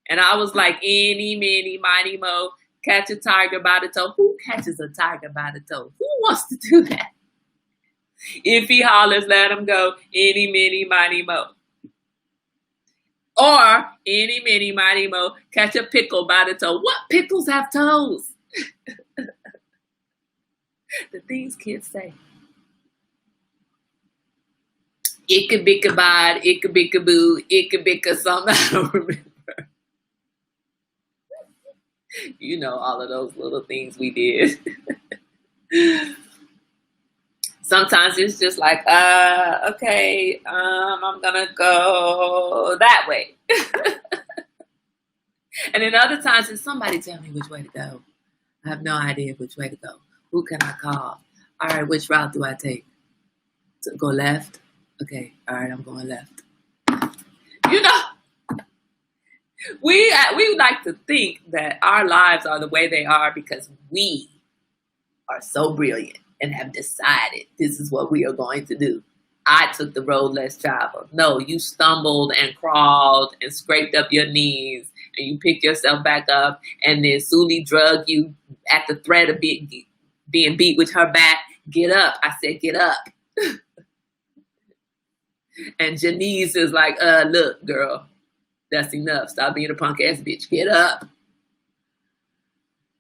And I was like, eeny, meeny, miny, mo, catch a tiger by the toe. Who catches a tiger by the toe? Who wants to do that? If he hollers, let him go. Eeny, meeny, miny, mo. Or, eeny, meeny, miny, mo, catch a pickle by the toe. What pickles have toes? The things kids say. Icka-bicka-bod, icka-bicka-boo, icka-bicka something. I don't remember. You know, all of those little things we did. Sometimes it's just like, okay, I'm gonna go that way. And then other times it's somebody tell me which way to go. I have no idea which way to go. Who can I call? All right, which route do I take? To go left? Okay, all right, I'm going left. You know, we like to think that our lives are the way they are because we are so brilliant and have decided this is what we are going to do. I took the road less traveled. No, you stumbled and crawled and scraped up your knees and you picked yourself back up, and then Suli drugged you at the threat of being beat with her bat. Get up. I said, get up. And Janice is like, look, girl, that's enough. Stop being a punk ass bitch. Get up.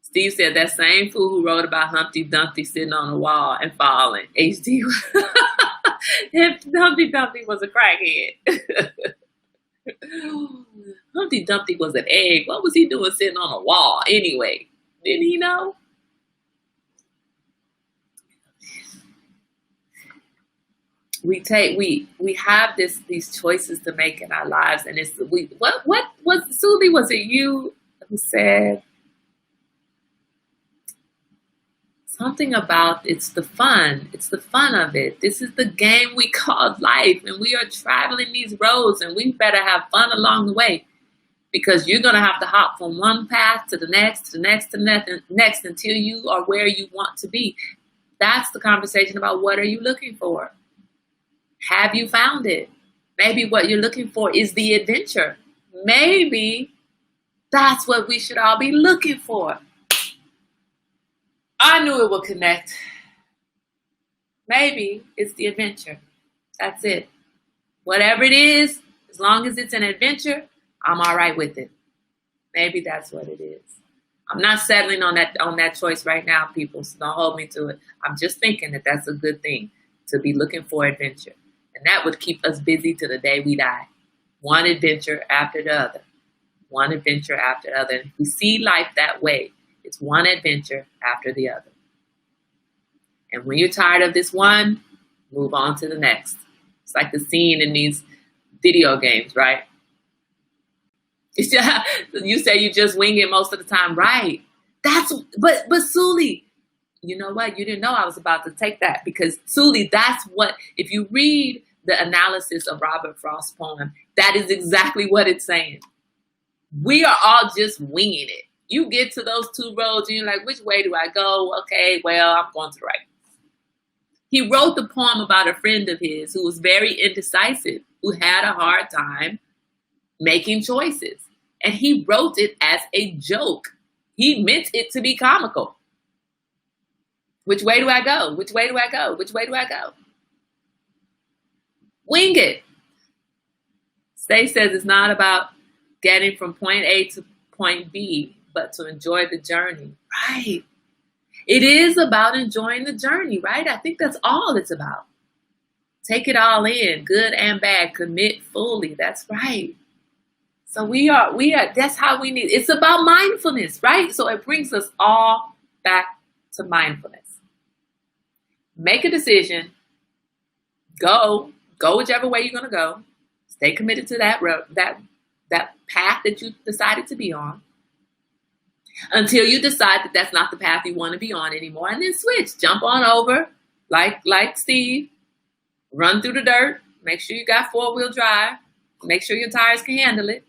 Steve said that same fool who wrote about Humpty Dumpty sitting on a wall and falling. HD. Humpty Dumpty was a crackhead. Humpty Dumpty was an egg. What was he doing sitting on a wall anyway? Didn't he know? We have these choices to make in our lives, and what was Suli? Was it you who said something about it's the fun of it? This is the game we call life, and we are traveling these roads, and we better have fun along the way, because you're gonna have to hop from one path to the next, to the next, to the next, until you are where you want to be. That's the conversation about what are you looking for. Have you found it? Maybe what you're looking for is the adventure. Maybe that's what we should all be looking for. I knew it would connect. Maybe it's the adventure. That's it. Whatever it is, as long as it's an adventure, I'm all right with it. Maybe that's what it is. I'm not settling on that choice right now, people, so don't hold me to it. I'm just thinking that that's a good thing, to be looking for adventure. And that would keep us busy to the day we die. One adventure after the other. One adventure after the other. And if we see life that way, it's one adventure after the other. And when you're tired of this one, move on to the next. It's like the scene in these video games, right? It's just, you say you just wing it most of the time, right? But Suli, you know what? You didn't know I was about to take that, because Suli, that's what, if you read the analysis of Robert Frost's poem, that is exactly what it's saying. We are all just winging it. You get to those two roads and you're like, which way do I go? Okay, well, I'm going to the right. He wrote the poem about a friend of his who was very indecisive, who had a hard time making choices. And he wrote it as a joke. He meant it to be comical. Which way do I go? Which way do I go? Which way do I go? Wing it. Stay says it's not about getting from point A to point B, but to enjoy the journey. Right. It is about enjoying the journey, right? I think that's all it's about. Take it all in, good and bad, commit fully. That's right. So we are, that's how we need, it's about mindfulness, right? So it brings us all back to mindfulness. Make a decision, go whichever way you're going to go. Stay committed to that road, that path that you decided to be on until you decide that that's not the path you want to be on anymore. And then switch, jump on over like Steve, run through the dirt, make sure you got 4-wheel drive, make sure your tires can handle it.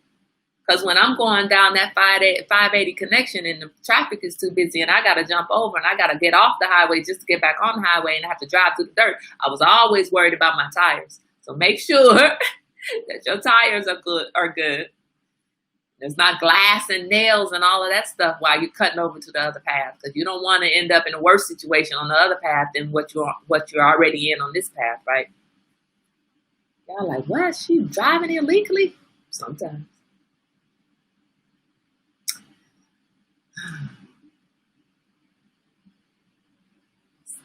Because when I'm going down that 580 connection and the traffic is too busy and I got to jump over and I got to get off the highway just to get back on the highway and I have to drive through the dirt, I was always worried about my tires. So make sure that your tires are good. There's not glass and nails and all of that stuff while you're cutting over to the other path, because you don't want to end up in a worse situation on the other path than what you're already in on this path, right? Y'all like, what? She driving illegally? Sometimes.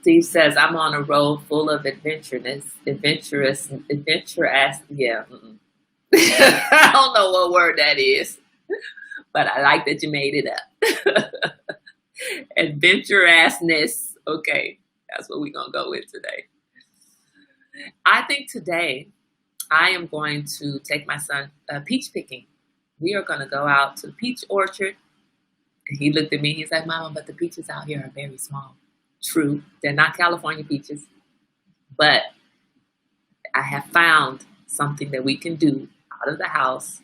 Steve says, I'm on a road full of adventurous. Yeah. I don't know what word that is, but I like that you made it up. Adventurousness. Okay, that's what we're going to go with today. I think today I am going to take my son peach picking. We are going to go out to the peach orchard. And he looked at me. He's like, Mama, but the peaches out here are very small. True, they're not California peaches, but I have found something that we can do out of the house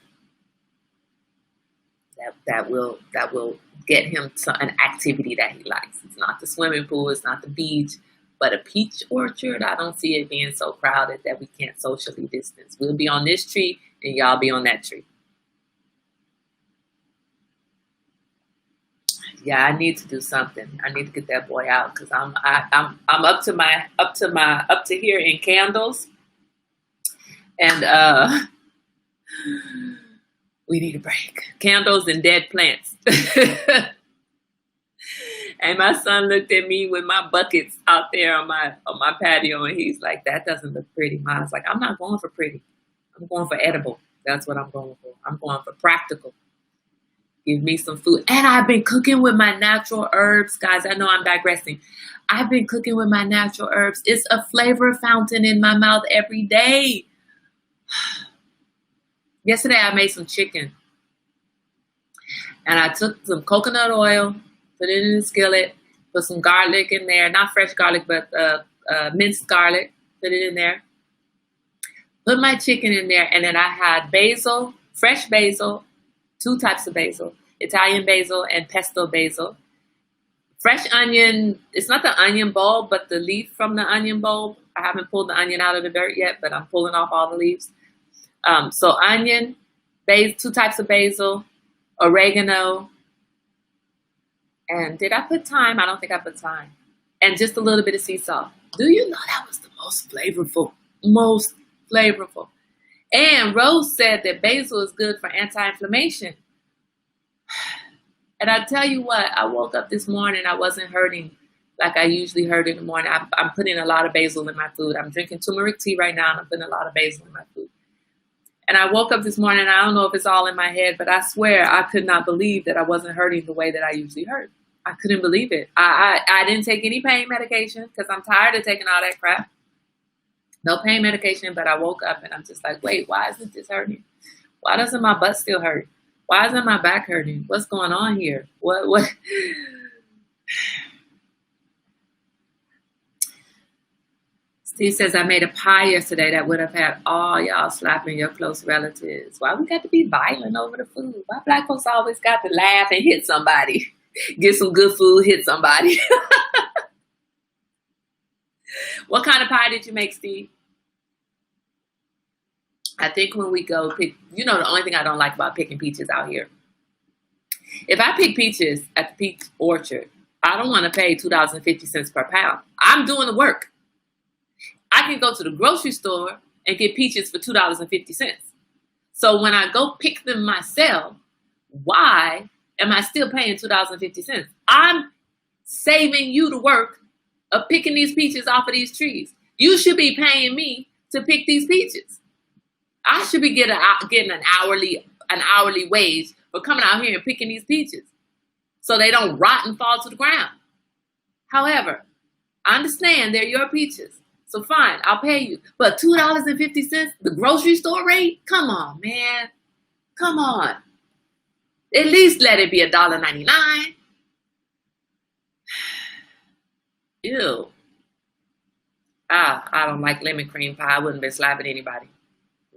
that will get him to an activity that he likes. It's not the swimming pool, it's not the beach, but a peach orchard. I don't see it being so crowded that we can't socially distance. We'll be on this tree and y'all be on that tree. Yeah, I need to do something. I need to get that boy out because I'm up to here in candles, and we need a break. Candles and dead plants. And my son looked at me with my buckets out there on my patio, and he's like, "That doesn't look pretty." I was like, "I'm not going for pretty. I'm going for edible. That's what I'm going for. I'm going for practical. Give me some food." And I've been cooking with my natural herbs, guys. I know I'm digressing. I've been cooking with my natural herbs. It's a flavor fountain in my mouth every day. Yesterday, I made some chicken. And I took some coconut oil, put it in the skillet, put some garlic in there. Not fresh garlic, but minced garlic. Put it in there. Put my chicken in there. And then I had basil, fresh basil, 2 types of basil, Italian basil and pesto basil. Fresh onion, it's not the onion bulb, but the leaf from the onion bulb. I haven't pulled the onion out of the dirt yet, but I'm pulling off all the leaves. So onion, 2 types of basil, oregano, and did I put thyme? I don't think I put thyme. And just a little bit of sea salt. Do you know that was the most flavorful? Most flavorful. And Rose said that basil is good for anti-inflammation. And I tell you what, I woke up this morning, I wasn't hurting like I usually hurt in the morning. I'm putting a lot of basil in my food. I'm drinking turmeric tea right now, and I'm putting a lot of basil in my food. And I woke up this morning, I don't know if it's all in my head, but I swear I could not believe that I wasn't hurting the way that I usually hurt. I couldn't believe it. I didn't take any pain medication because I'm tired of taking all that crap. No pain medication, but I woke up and I'm just like, wait, why isn't this hurting? Why doesn't my butt still hurt? Why isn't my back hurting? What's going on here? What? He says, I made a pie yesterday that would have had all y'all slapping your close relatives. Why we got to be violent over the food? Why black folks always got to laugh and hit somebody? Get some good food, hit somebody. What kind of pie did you make, Steve? I think when we go pick, the only thing I don't like about picking peaches out here. If I pick peaches at the Peach Orchard, I don't want to pay $2.50 per pound. I'm doing the work. I can go to the grocery store and get peaches for $2.50. So when I go pick them myself, why am I still paying $2.50? I'm saving you the work of picking these peaches off of these trees. You should be paying me to pick these peaches. I should be getting an hourly wage for coming out here and picking these peaches so they don't rot and fall to the ground. However, I understand they're your peaches. So fine, I'll pay you. But $2.50, the grocery store rate? Come on, man. Come on. At least let it be $1.99. Ew. I don't like lemon cream pie. I wouldn't be slapping anybody.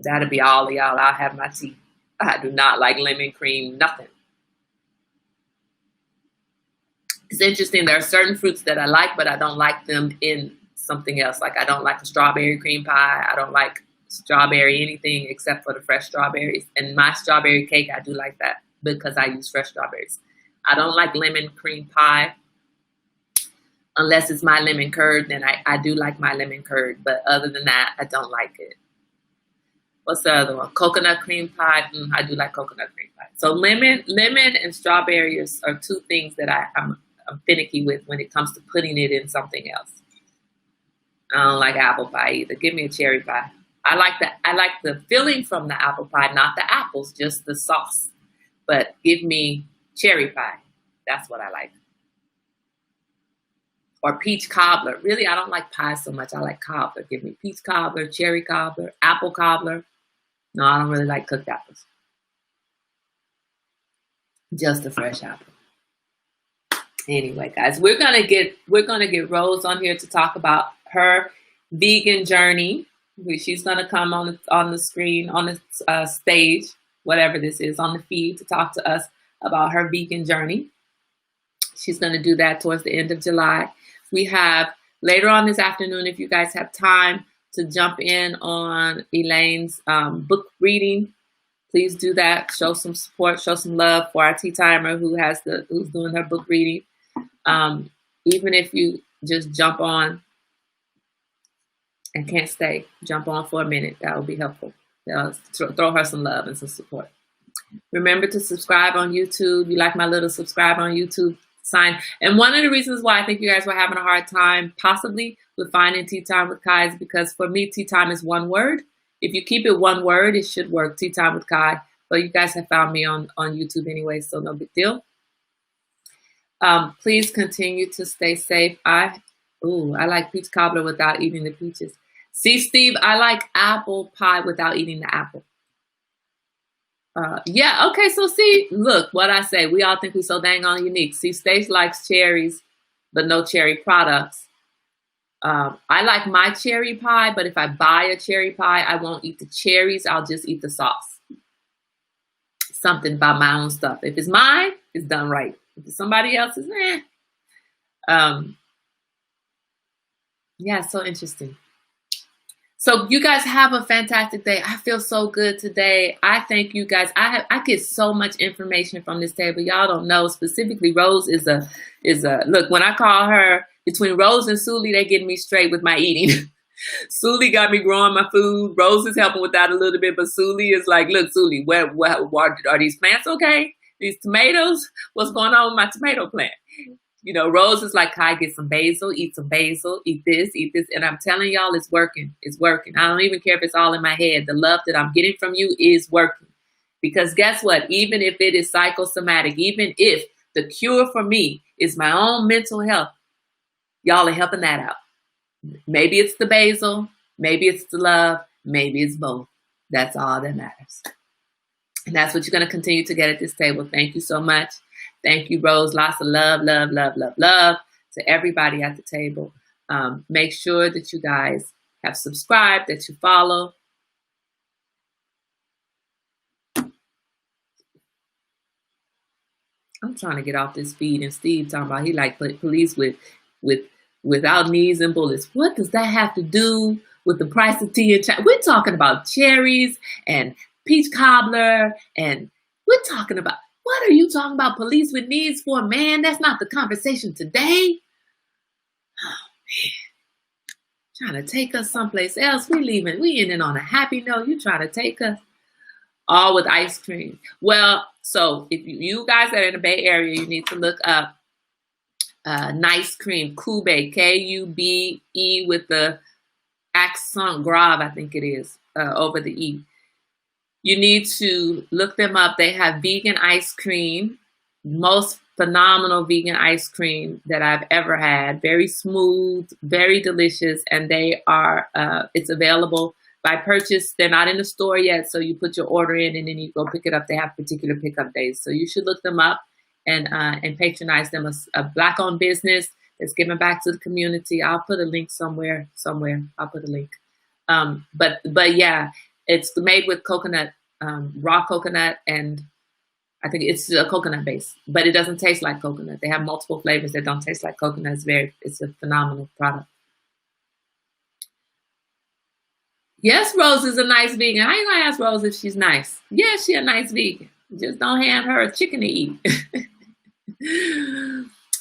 That'll be all of y'all. I'll have my tea. I do not like lemon cream, nothing. It's interesting. There are certain fruits that I like, but I don't like them in something else. Like I don't like a strawberry cream pie. I don't like strawberry anything except for the fresh strawberries. And my strawberry cake, I do like that because I use fresh strawberries. I don't like lemon cream pie unless it's my lemon curd. Then I do like my lemon curd. But other than that, I don't like it. What's the other one? Coconut cream pie. I do like coconut cream pie. So lemon and strawberry are two things that I'm finicky with when it comes to putting it in something else. I don't like apple pie either. Give me a cherry pie. I like the filling from the apple pie, not the apples, just the sauce. But give me cherry pie. That's what I like. Or peach cobbler. Really, I don't like pie so much. I like cobbler. Give me peach cobbler, cherry cobbler, apple cobbler. No, I don't really like cooked apples. Just a fresh apple. Anyway, guys, we're gonna get Rose on here to talk about her vegan journey. She's gonna come on the screen, on the stage, whatever this is, on the feed to talk to us about her vegan journey. She's gonna do that towards the end of July. We have later on this afternoon, if you guys have time to jump in on Elaine's book reading, please do that. Show some support, show some love for our tea timer who's doing her book reading. Even if you just jump on and can't stay, jump on for a minute. That would be helpful. Throw her some love and some support. Remember to subscribe on YouTube. You like my little subscribe on YouTube sign. And one of the reasons why I think you guys were having a hard time possibly with finding Tea Time with Kai is because for me, tea time is one word. If you keep it one word, it should work. Tea Time with Kai. But you guys have found me on YouTube anyway, so no big deal. Please continue to stay safe. I like peach cobbler without eating the peaches. See, Steve, I like apple pie without eating the apple. Yeah, okay, so see, look what I say. We all think we're so dang on unique. See, Stace likes cherries, but no cherry products. I like my cherry pie, but if I buy a cherry pie, I won't eat the cherries. I'll just eat the sauce. Something about my own stuff. If it's mine, it's done right. If it's somebody else's, yeah, so interesting. So you guys have a fantastic day. I feel so good today. I thank you guys. I get so much information from this table. Y'all don't know. Specifically, Rose is a look, when I call her, between Rose and Suli, they get me straight with my eating. Suli got me growing my food. Rose is helping with that a little bit, but Suli is like, look, Suli, what are these plants okay? These tomatoes? What's going on with my tomato plant? You know, Rose is like, Kai, get some basil, eat this. And I'm telling y'all, it's working. It's working. I don't even care if it's all in my head. The love that I'm getting from you is working. Because guess what? Even if it is psychosomatic, even if the cure for me is my own mental health, y'all are helping that out. Maybe it's the basil, maybe it's the love, maybe it's both. That's all that matters. And that's what you're going to continue to get at this table. Thank you so much. Thank you, Rose. Lots of love to everybody at the table. Make sure that you guys have subscribed, that you follow. I'm trying to get off this feed, and Steve talking about he like police without knees and bullets. What does that have to do with the price of tea and chai? We're talking about cherries and peach cobbler, and we're talking about, what are you talking about police with knees for? Man, that's not the conversation today. Oh man, trying to take us someplace else. We ending on a happy note. You trying to take us all with ice cream. Well, so if you guys are in the Bay Area, you need to look up Nice Cream, Kube, K-U-B-E with the accent grave, I think it is, over the E. You need to look them up. They have vegan ice cream, most phenomenal vegan ice cream that I've ever had. Very smooth, very delicious, and they are, it's available by purchase. They're not in the store yet, so you put your order in and then you go pick it up. They have particular pickup days, so you should look them up and patronize them. A Black-owned business that's giving back to the community. I'll put a link somewhere. I'll put a link. But yeah, it's made with coconut, raw coconut, and I think it's a coconut base, but it doesn't taste like coconut. They have multiple flavors that don't taste like coconut. It's a phenomenal product. Yes, Rose is a nice vegan. I ain't gonna ask Rose if she's nice. Yeah, she a nice vegan. Just don't hand her a chicken to eat.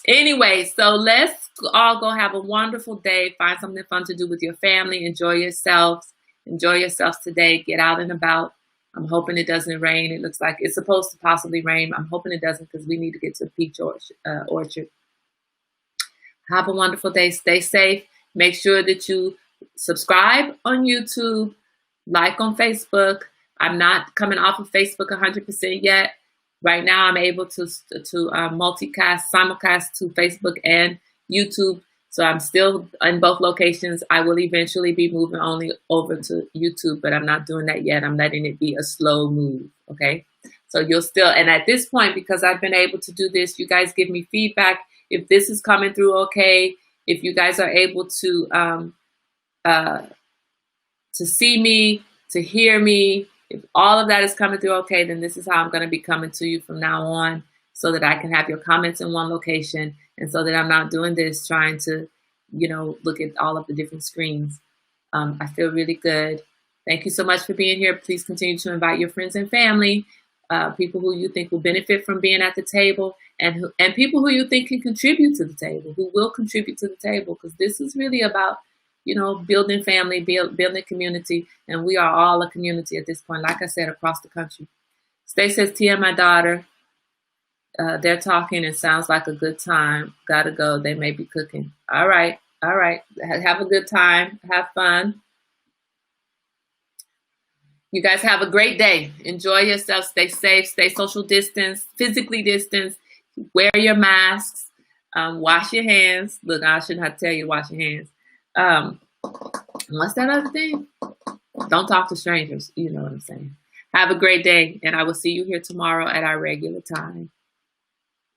Anyway, so let's all go have a wonderful day. Find something fun to do with your family. Enjoy yourselves. Enjoy yourselves today. Get out and about. I'm hoping it doesn't rain. It looks like it's supposed to possibly rain. I'm hoping it doesn't because we need to get to Peach Orchard. Have a wonderful day. Stay safe. Make sure that you subscribe on YouTube, like on Facebook. I'm not coming off of Facebook 100% yet. Right now, I'm able to simulcast to Facebook and YouTube. So I'm still in both locations. I will eventually be moving only over to YouTube, but I'm not doing that yet. I'm letting it be a slow move, okay? So you'll still, and at this point, because I've been able to do this, you guys give me feedback. If this is coming through okay, if you guys are able to see me, to hear me, if all of that is coming through okay, then this is how I'm going to be coming to you from now on, so that I can have your comments in one location, and so that I'm not doing this trying to, look at all of the different screens. I feel really good. Thank you so much for being here. Please continue to invite your friends and family, people who you think will benefit from being at the table, and people who you think can contribute to the table, who will contribute to the table, because this is really about building family, building community, and we are all a community at this point, like I said, across the country. Stay says, Tia, my daughter, they're talking. It sounds like a good time. Gotta go. They may be cooking. All right. Have a good time. Have fun. You guys have a great day. Enjoy yourself. Stay safe. Stay social distance, physically distance. Wear your masks. Wash your hands. Look, I shouldn't have to tell you to wash your hands. What's that other thing? Don't talk to strangers. You know what I'm saying. Have a great day, and I will see you here tomorrow at our regular time.